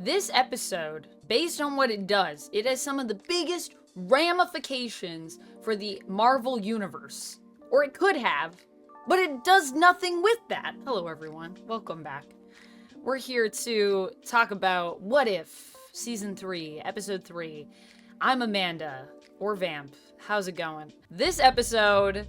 This episode, based on what it does, it has some of the biggest ramifications for the Marvel Universe. Or it could have, but it does nothing with that. Hello everyone, welcome back. We're here to talk about What If, Season 3, Episode 3. I'm Amanda, or Vamp. How's it going? This episode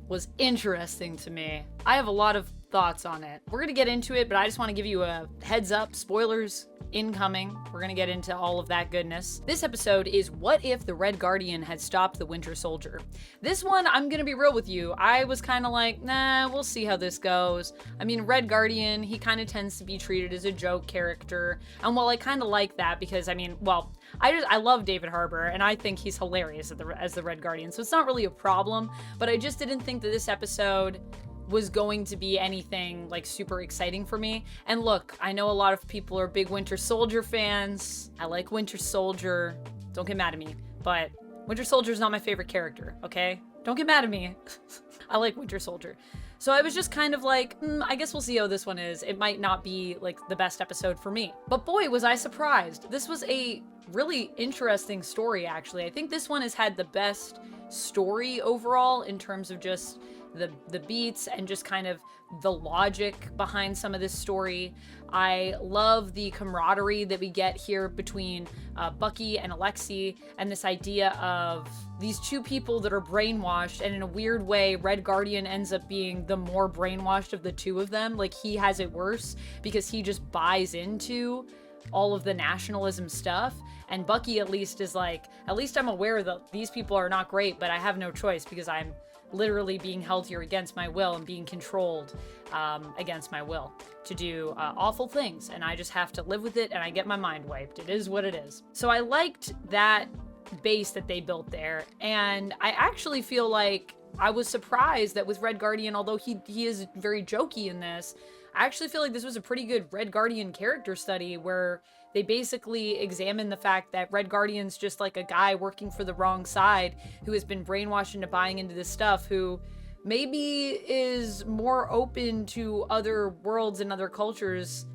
was interesting to me. I have a lot of thoughts on it. We're gonna get into it, but I just want to give you a heads up, spoilers incoming. We're gonna get into all of that goodness. This episode is What If the Red Guardian had stopped the Winter Soldier? This one, I'm gonna be real with you. I was kind of like, nah, we'll see how this goes. I mean, Red Guardian, he kind of tends to be treated as a joke character. And while I kind of like that because, I mean, well, I love David Harbour, and I think he's hilarious as the Red Guardian, so it's not really a problem, but I just didn't think that this episode was going to be anything like super exciting for me. And look, I know a lot of people are big Winter Soldier fans. I like Winter Soldier. Don't get mad at me, but Winter Soldier is not my favorite character, okay? Don't get mad at me. I like Winter Soldier. So I was just kind of like, I guess we'll see how this one is. It might not be like the best episode for me. But boy, was I surprised. This was a really interesting story, actually. I think this one has had the best story overall in terms of just the beats and just kind of the logic behind some of this story. I love the camaraderie that we get here between Bucky and Alexei, and this idea of these two people that are brainwashed, and in a weird way, Red Guardian ends up being the more brainwashed of the two of them. Like, he has it worse because he just buys into all of the nationalism stuff, and Bucky at least is like, at least I'm aware that these people are not great, but I have no choice because I'm literally being held here against my will and being controlled against my will to do awful things, and I just have to live with it, and I get my mind wiped. It is what it is. So I liked that base that they built there, and I actually feel like I was surprised that with Red Guardian, although he is very jokey in this, I actually feel like this was a pretty good Red Guardian character study where they basically examine the fact that Red Guardian's just like a guy working for the wrong side who has been brainwashed into buying into this stuff, who maybe is more open to other worlds and other cultures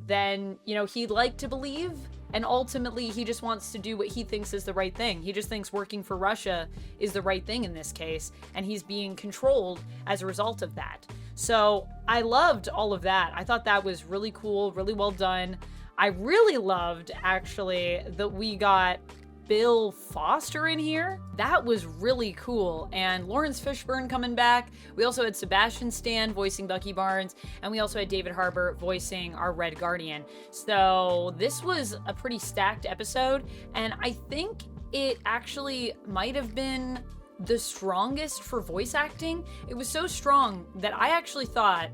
than, you know, he'd like to believe. And ultimately, he just wants to do what he thinks is the right thing. He just thinks working for Russia is the right thing in this case, and he's being controlled as a result of that. So I loved all of that. I thought that was really cool, really well done. I really loved, actually, that we got Bill Foster in here. That was really cool. And Laurence Fishburne coming back. We also had Sebastian Stan voicing Bucky Barnes, and we also had David Harbour voicing our Red Guardian. So this was a pretty stacked episode, and I think it actually might have been the strongest for voice acting. It was so strong that I actually thought,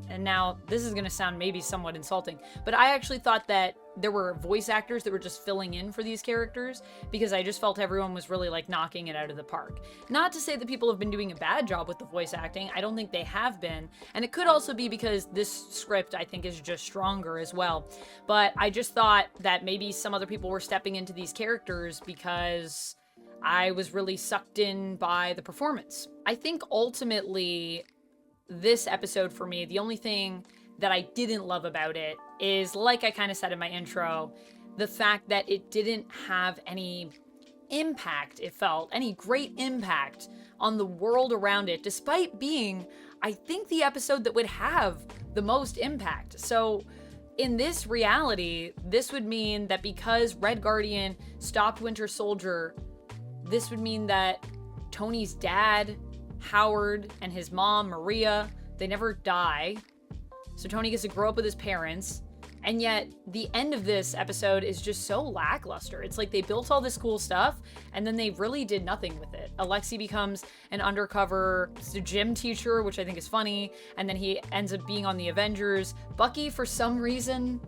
and now this is going to sound maybe somewhat insulting, but I actually thought that there were voice actors that were just filling in for these characters because I just felt everyone was really like knocking it out of the park. Not to say that people have been doing a bad job with the voice acting. I don't think they have been. And it could also be because this script, I think, is just stronger as well. But I just thought that maybe some other people were stepping into these characters because I was really sucked in by the performance. I think ultimately this episode for me, the only thing that I didn't love about it is, like I kind of said in my intro, the fact that it didn't have any impact, it felt, any great impact on the world around it, despite being, I think, the episode that would have the most impact. So in this reality, this would mean that because Red Guardian stopped Winter Soldier, this would mean that Tony's dad, Howard, and his mom, Maria, they never die. So Tony gets to grow up with his parents, and yet the end of this episode is just so lackluster. It's like they built all this cool stuff, and then they really did nothing with it. Alexei becomes an undercover gym teacher, which I think is funny, and then he ends up being on the Avengers. Bucky, for some reason,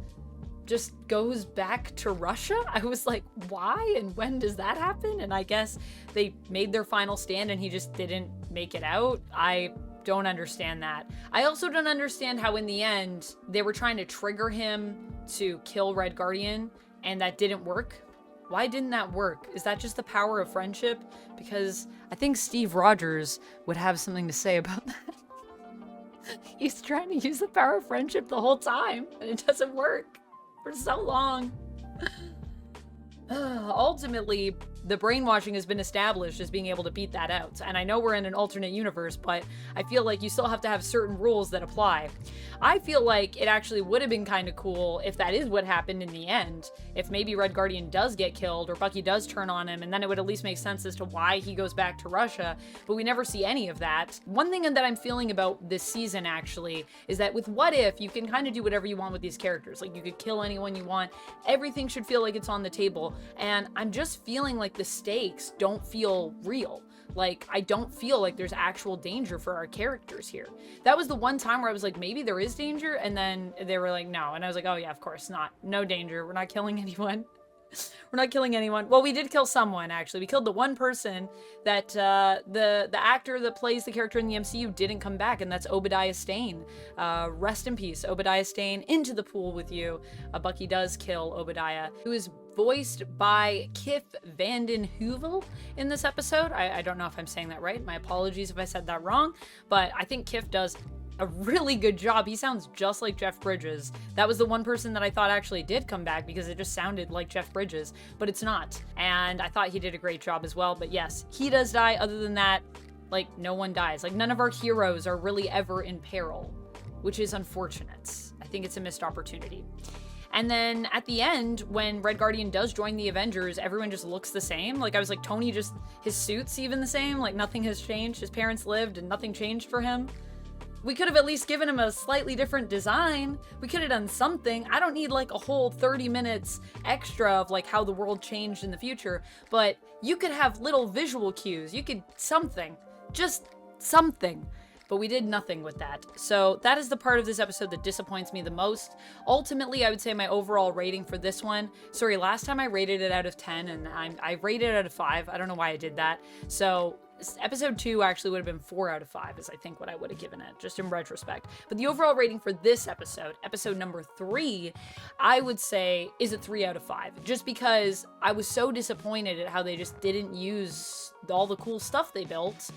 just goes back to Russia. I was like, why and when does that happen? And I guess they made their final stand and he just didn't make it out. I don't understand that. I also don't understand how in the end they were trying to trigger him to kill Red Guardian and that didn't work. Why didn't that work? Is that just the power of friendship? Because I think Steve Rogers would have something to say about that. He's trying to use the power of friendship the whole time and it doesn't work for so long. Ultimately, the brainwashing has been established as being able to beat that out. And I know we're in an alternate universe, but I feel like you still have to have certain rules that apply. I feel like it actually would have been kind of cool if that is what happened in the end. If maybe Red Guardian does get killed or Bucky does turn on him, and then it would at least make sense as to why he goes back to Russia, but we never see any of that. One thing that I'm feeling about this season actually is that with What If, you can kind of do whatever you want with these characters. Like, you could kill anyone you want. Everything should feel like it's on the table. And I'm just feeling like the stakes don't feel real. Like, I don't feel like there's actual danger for our characters here. That was the one time where I was like, maybe there is danger, and then they were like, no. And I was like, oh yeah, of course not. No danger. We're not killing anyone. We're not killing anyone. Well, we did kill someone, actually. We killed the one person that the actor that plays the character in the MCU didn't come back, and that's Obadiah Stane. Rest in peace, Obadiah Stane. Into the pool with you. Bucky does kill Obadiah, who is voiced by Kif Vanden Heuvel in this episode. I don't know if I'm saying that right. My apologies if I said that wrong, but I think Kif does a really good job. He sounds just like Jeff Bridges. That was the one person that I thought actually did come back because it just sounded like Jeff Bridges, but it's not. And I thought he did a great job as well. But yes, he does die. Other than that, like, no one dies. Like, none of our heroes are really ever in peril, which is unfortunate. I think it's a missed opportunity. And then at the end, when Red Guardian does join the Avengers, everyone just looks the same. Like, I was like, Tony just, his suit's even the same. Like, nothing has changed. His parents lived and nothing changed for him. We could have at least given him a slightly different design. We could have done something. I don't need like a whole 30 minutes extra of like how the world changed in the future, but you could have little visual cues. You could something, just something. But we did nothing with that. So that is the part of this episode that disappoints me the most. Ultimately, I would say my overall rating for this one, sorry, last time I rated it out of 10 and I rated it out of 5. I don't know why I did that. So episode 2 actually would have been 4 out of 5 is I think what I would have given it, just in retrospect. But the overall rating for this episode, episode number 3, I would say is a 3 out of 5. Just because I was so disappointed at how they just didn't use all the cool stuff they built.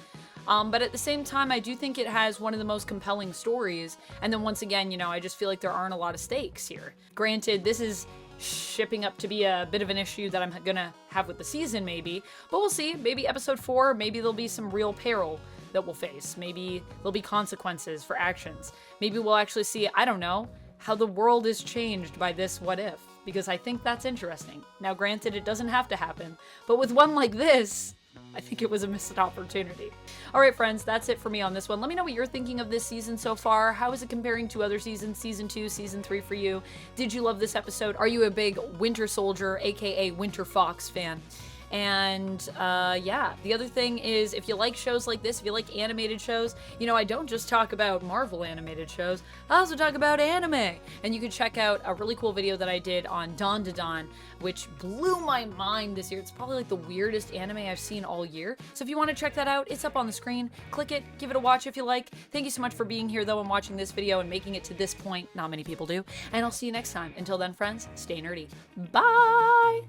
But at the same time, I do think it has one of the most compelling stories. And then once again, you know, I just feel like there aren't a lot of stakes here. Granted, this is shipping up to be a bit of an issue that I'm gonna have with the season maybe, but we'll see. Maybe episode 4, maybe there'll be some real peril that we'll face. Maybe there'll be consequences for actions. Maybe we'll actually see, I don't know, how the world is changed by this What If, because I think that's interesting. Now, granted, it doesn't have to happen, but with one like this, I think it was a missed opportunity. All right, friends, that's it for me on this one. Let me know what you're thinking of this season so far. How is it comparing to other seasons, season 2, season 3 for you? Did you love this episode? Are you a big Winter Soldier, aka Winter Fox fan? And yeah, the other thing is, if you like shows like this, if you like animated shows, you know, I don't just talk about Marvel animated shows, I also talk about anime. And you can check out a really cool video that I did on Dawn to Dawn, which blew my mind this year. It's probably like the weirdest anime I've seen all year. So if you want to check that out, it's up on the screen. Click it, give it a watch if you like. Thank you so much for being here though and watching this video and making it to this point. Not many people do. And I'll see you next time. Until then, friends, stay nerdy. Bye!